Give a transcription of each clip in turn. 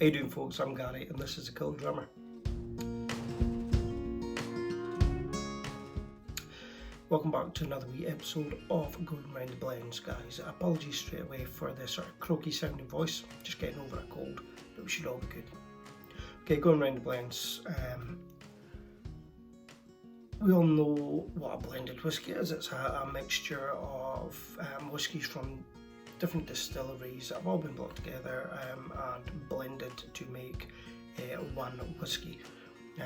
How you doing, folks? I'm Gary and this is The Kill Drummer. Welcome back to another wee episode of Going Round the Blends, guys. Apologies straight away for the sort of croaky sounding voice, just getting over a cold, but we should all be good. Okay, going round the blends. We all know what a blended whisky is. It's a mixture of whiskies from different distilleries that have all been brought together and blended to make one whisky.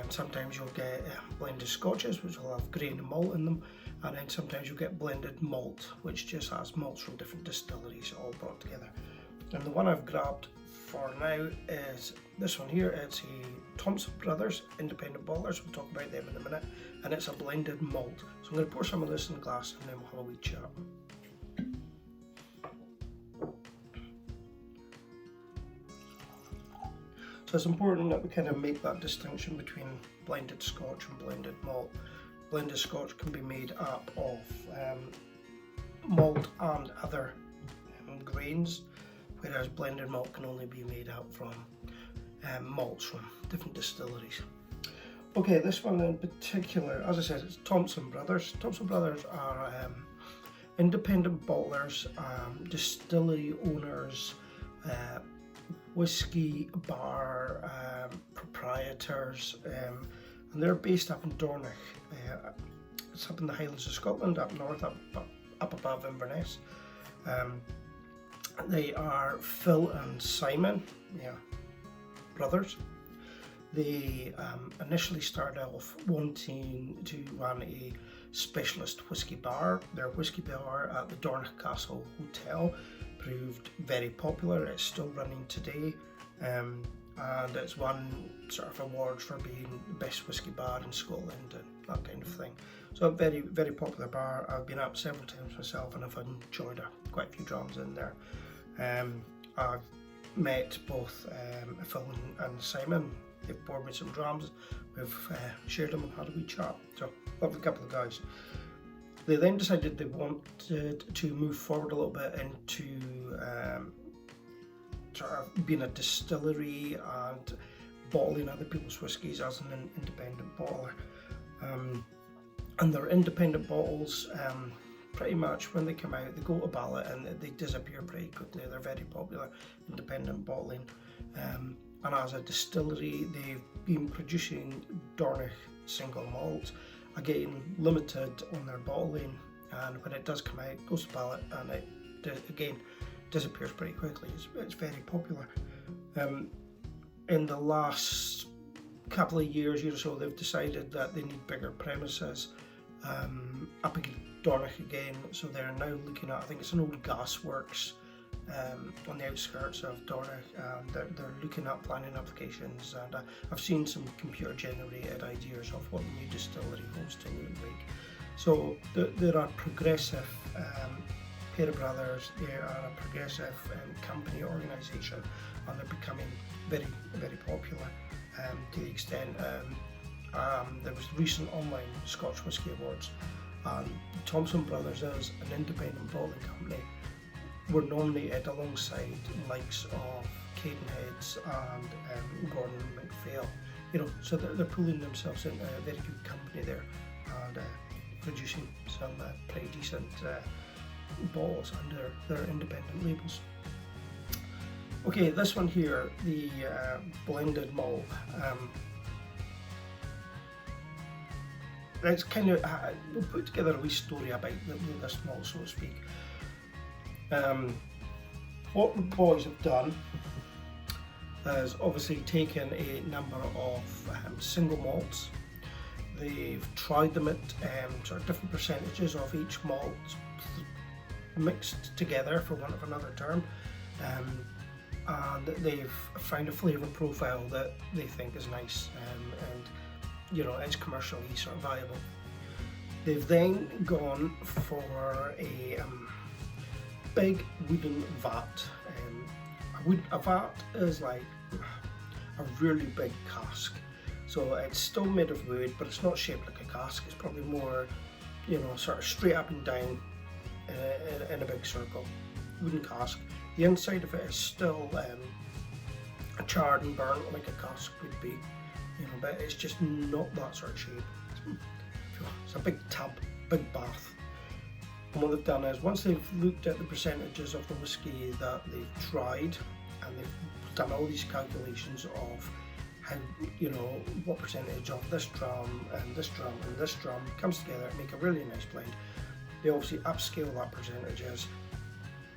Sometimes you'll get blended scotches, which will have grain and malt in them, and then sometimes you'll get blended malt, which just has malts from different distilleries all brought together. And the one I've grabbed for now is this one here. It's a Thompson Brothers independent bottlers. We'll talk about them in a minute, and it's a blended malt. So I'm going to pour some of this in a glass and then we'll have a wee chat. So it's important that we kind of make that distinction between blended scotch and blended malt. Blended scotch can be made up of malt and other grains, whereas blended malt can only be made up from malts from different distilleries. Okay, this one in particular, as I said, it's Thompson Brothers. Thompson Brothers are independent bottlers, distillery owners, whiskey bar proprietors, and they're based up in Dornoch. It's up in the Highlands of Scotland, up north, up above Inverness. They are Phil and Simon, brothers. They initially started off wanting to run a specialist whiskey bar. Their whiskey bar at the Dornoch Castle Hotel proved very popular. It's still running today, and it's won sort of awards for being the best whiskey bar in Scotland and that kind of thing. So a very, very popular bar. I've been up several times myself and I've enjoyed quite a few drams in there. I've met both Phil and Simon. They've poured me some drams. We've shared them and had a wee chat. So lovely couple of guys. They then decided they wanted to move forward a little bit into sort of being a distillery and bottling other people's whiskies as an independent bottler. And their independent bottles, pretty much when they come out, they go to ballot and they disappear pretty quickly. They're very popular, independent bottling. And as a distillery, they've been producing Dornoch single malt, again limited on their bottling, and when it does come out, it goes to ballot and it again disappears pretty quickly. It's very popular. In the last couple of years or so, they've decided that they need bigger premises up in Dornoch again, so they're now looking at, I think it's an old gasworks on the outskirts of Dornoch, and they're looking at planning applications, and I've seen some computer generated ideas of what the new distillery hosting would look like. So they're a progressive pair of brothers. They are a progressive company organisation, and they're becoming very, very popular to the extent there was recent online Scotch Whisky Awards, and Thompson Brothers as an independent bottling company were nominated alongside the likes of Cadenheads and Gordon MacPhail. So they're pulling themselves into a very good company there and producing some pretty decent bottles under their independent labels. Okay, this one here, the blended malt. It's kind of, we'll put together a wee story about this malt, so to speak. What the boys have done is obviously taken a number of single malts. They've tried them at sort of different percentages of each malt mixed together, for want of another term, and they've found a flavour profile that they think is nice, and it's commercially sort of viable. They've then gone for a big wooden vat. A vat is like a really big cask, so it's still made of wood, but it's not shaped like a cask. It's probably more, sort of straight up and down in a big circle, wooden cask. The inside of it is still charred and burnt like a cask would be, you know, but it's just not that sort of shape. It's a big tub, big bath. And what they've done is, once they've looked at the percentages of the whisky that they've tried, and they've done all these calculations of how, you know, what percentage of this drum and this drum and this drum comes together to make a really nice blend, they obviously upscale that percentages,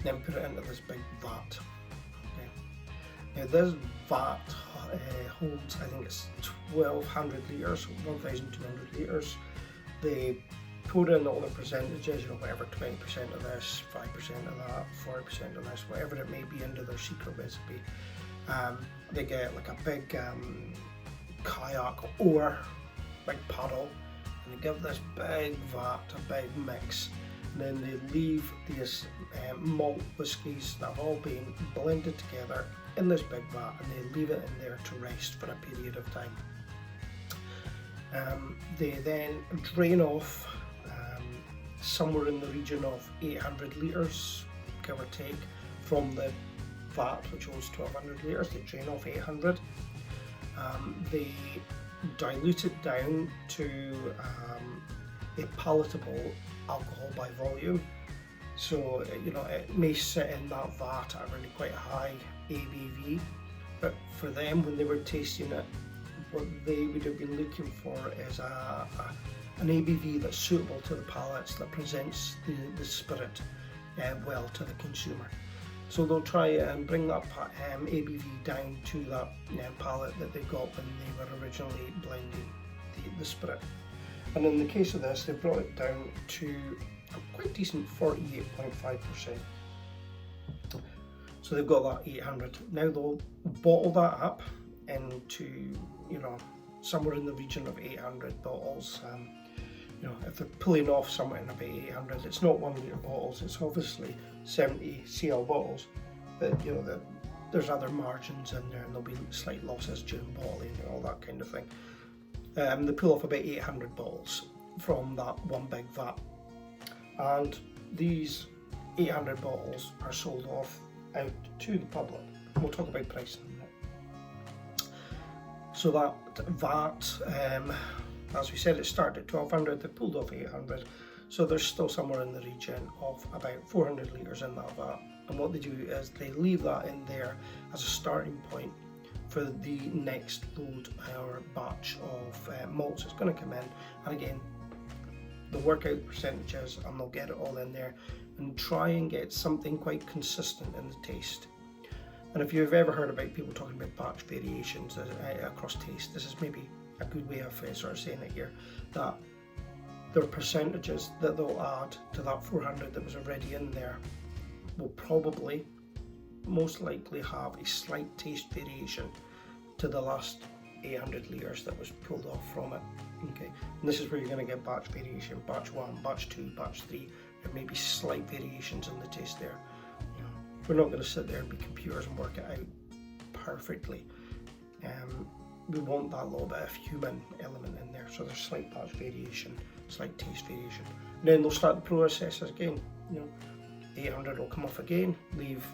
then put it into this big vat. Okay. Now this vat holds, I think it's 1200 litres, 1200 litres. They put in all the percentages, you know, whatever, 20% of this, 5% of that, 40% of this, whatever it may be, into their secret recipe. They get like a big kayak or big paddle, and they give this big vat, a big mix, and then they leave these malt whiskies that have all been blended together in this big vat, and they leave it in there to rest for a period of time. They then drain off somewhere in the region of 800 litres, give or take, from the vat, which holds 1200 litres. They drain off 800. They dilute it down to a palatable alcohol by volume. So, you know, it may sit in that vat at a really quite high ABV, but for them, when they were tasting it, what they would have been looking for is an ABV that's suitable to the palates, that presents the spirit well to the consumer. So they'll try and bring that ABV down to that palate that they got when they were originally blending the spirit. And in the case of this, they brought it down to a quite decent 48.5%. So they've got that 800. Now they'll bottle that up into, you know, somewhere in the region of 800 bottles. You know, if they're pulling off somewhere in about 800, it's not 1 litre bottles, it's obviously 70 cl bottles, but you know, there's other margins in there, and there'll be slight losses during bottling and all that kind of thing. They pull off about 800 bottles from that one big vat, and these 800 bottles are sold off out to the public. We'll talk about pricing in a minute. So that vat, as we said, it started at 1200, they pulled off 800, so there's still somewhere in the region of about 400 litres in that vat. And what they do is they leave that in there as a starting point for the next load or batch of malts that's going to come in. And again, they'll work out the percentages and they'll get it all in there and try and get something quite consistent in the taste. And if you've ever heard about people talking about batch variations across taste, this is maybe a good way of sort of saying it here, that their percentages that they'll add to that 400 that was already in there will probably, most likely, have a slight taste variation to the last 800 litres that was pulled off from it. Okay, and this is where you're going to get batch variation, batch 1, batch 2, batch 3. There may be slight variations in the taste there. You know, we're not going to sit there and be computers and work it out perfectly. We want that little bit of human element in there, so there's slight batch variation, slight taste variation. And then they'll start the process again. You know, 800 will come off again, leave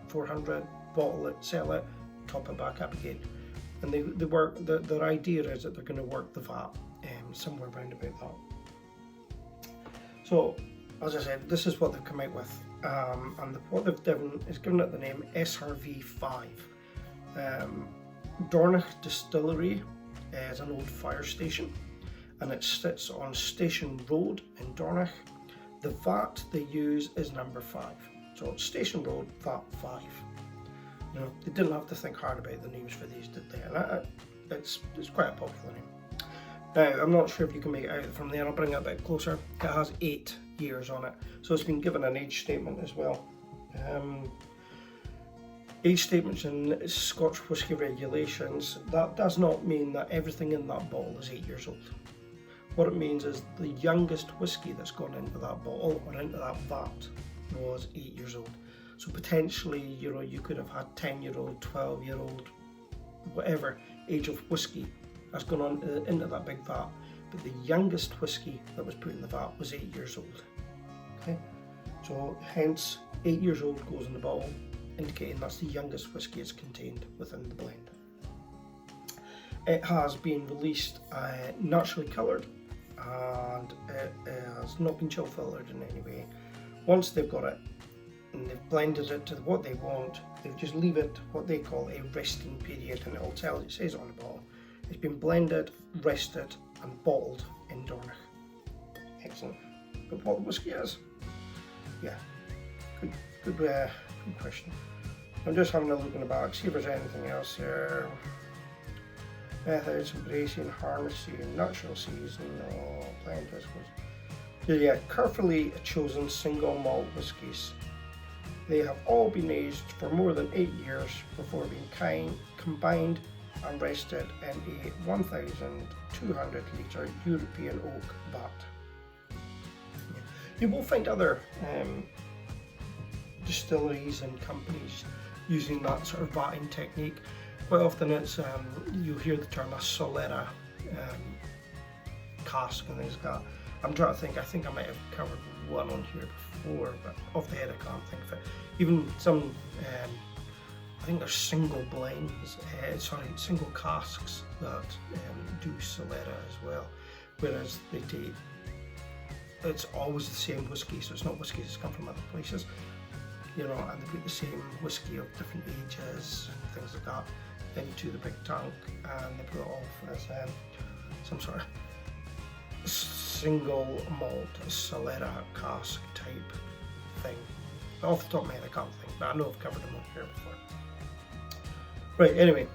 400, bottle it, sell it, top it back up again. And they work. Their idea is that they're going to work the vat somewhere around about that. So, as I said, this is what they've come out with, and what they've done is given it the name SRV5. Dornoch Distillery is an old fire station, and it sits on Station Road in Dornoch. The vat they use is number 5, so it's Station Road, vat 5. You know, they didn't have to think hard about the names for these, did they? And it's quite a popular name. Now, I'm not sure if you can make it out from there. I'll bring it a bit closer. It has 8 years on it, so it's been given an age statement as well. Age statements in Scotch whisky regulations, that does not mean that everything in that bottle is 8 years old. What it means is the youngest whisky that's gone into that bottle or into that vat was 8 years old. So potentially, you know, you could have had 10-year-old, 12-year-old, whatever age of whisky has gone on into that big vat, but the youngest whisky that was put in the vat was 8 years old. Okay, so hence 8 years old goes in the bottle, indicating that's the youngest whisky it's contained within the blend. It has been released naturally coloured, and it has not been chill filtered in any way. Once they've got it and they've blended it to what they want, they just leave it what they call a resting period, and it'll tell, it says on the bottle, it's been blended, rested and bottled in Dornoch. Excellent. But what the whisky is? Yeah, good question. I'm just having a look in the back, see if there's anything else here. Methods, embracing, harnessing, natural season, blend whiskies. So yeah, carefully chosen single malt whiskies. They have all been aged for more than 8 years before being combined and rested in a 1,200 litre European oak vat. You will find other distilleries and companies using that sort of vatting technique. Quite often it's, you hear the term a Solera cask and things like that. I'm trying to think, I think I might have covered one on here before, but off the head I can't think of it. Even some, I think there's single blends, single casks that do Solera as well, whereas they take, it's always the same whiskey, so it's not whiskey that's come from other places, you know, and they put the same whiskey of different ages and things like that into the big tank, and they put it off as some sort of single malt Solera cask type thing. Off the top of my head I can't think, but I know I've covered them on here before. Right, anyway,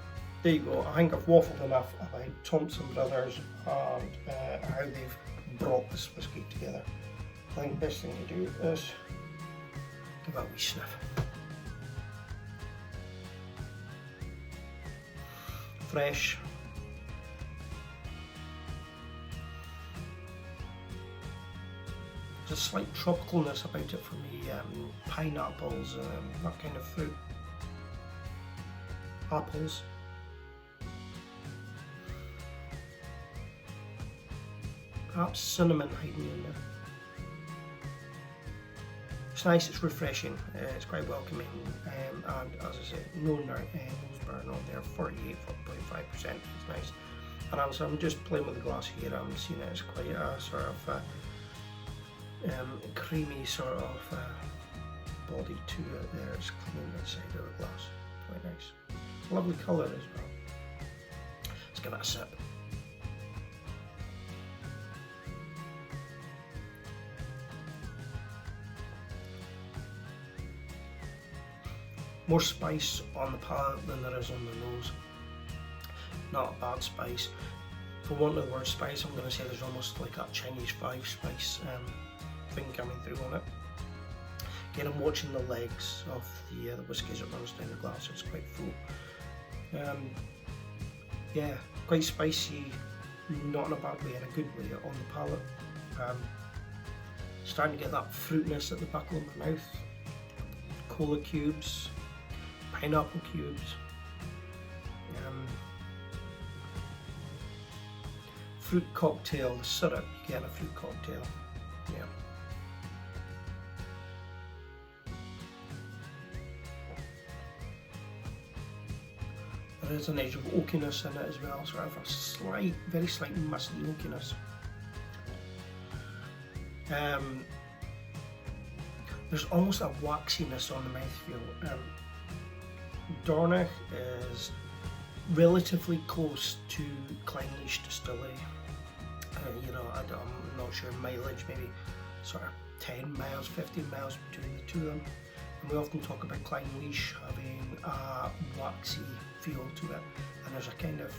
there you go. I think I've waffled enough about Thompson Brothers and how they've brought this whiskey together. I think the best thing to do is give it a wee sniff. Fresh. There's a slight tropicalness about it for me, pineapples, that kind of fruit. Apples. Perhaps cinnamon hiding in there. It's nice, it's refreshing, it's quite welcoming, and as I said, no nose burn on there, 48.5%, it's nice. And also, I'm just playing with the glass here, I'm seeing it as quite a sort of creamy sort of body to it there, it's clean inside of the glass, quite nice. Lovely colour as well. Let's give it a sip. More spice on the palate than there is on the nose. Not a bad spice. For want of the word spice, I'm going to say there's almost like that Chinese 5 spice thing coming through on it. Again, I'm watching the legs of the whiskey as it runs down the glass, so it's quite full. Yeah, quite spicy, not in a bad way, in a good way on the palate. Starting to get that fruitiness at the back of my mouth. Cola cubes, pineapple cubes, fruit cocktail, the syrup, you get a fruit cocktail, yeah. There is an edge of oakiness in it as well, sort of a slight, very slight musty oakiness. There's almost a waxiness on the mouthfeel. Dornoch is relatively close to Clynelish Distillery. You know, I'm not sure mileage, maybe sort of 10 miles, 15 miles between the two of them. And we often talk about Clynelish having a waxy feel to it, and there's a kind of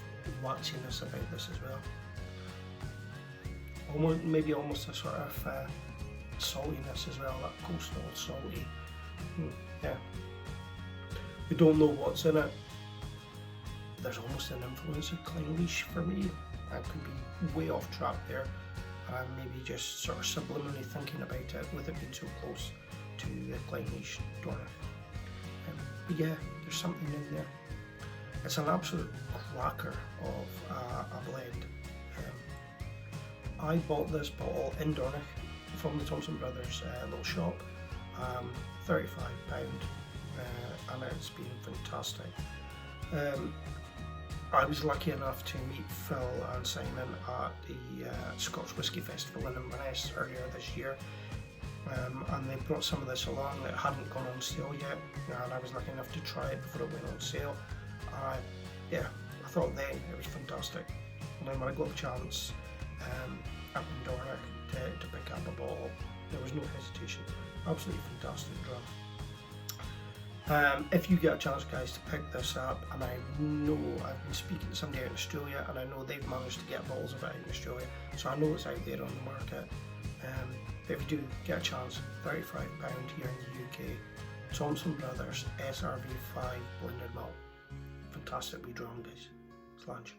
waxiness about this as well. Almost, maybe almost a sort of saltiness as well, that coastal salty. Yeah. We don't know what's in it. There's almost an influence of Clynelish for me. I could be way off track there. I'm maybe just sort of subliminally thinking about it with it being so close to Clynelish Dornoch. But yeah, there's something in there. It's an absolute cracker of a blend. I bought this bottle in Dornoch from the Thompson Brothers little shop, £35. and it's been fantastic. I was lucky enough to meet Phil and Simon at the Scotch Whisky Festival in Inverness earlier this year, and they brought some of this along that hadn't gone on sale yet, and I was lucky enough to try it before it went on sale. Yeah, I thought then it was fantastic, and then when I got the chance up in Dornoch to pick up a bottle, there was no hesitation. Absolutely fantastic drum. If you get a chance, guys, to pick this up, and I know I've been speaking to somebody out in Australia, and I know they've managed to get bottles of it out in Australia, so I know it's out there on the market. If you do get a chance, £35 here in the UK. Thompson Brothers SRV5 blended malt. Fantastic wee drum, guys. Slange.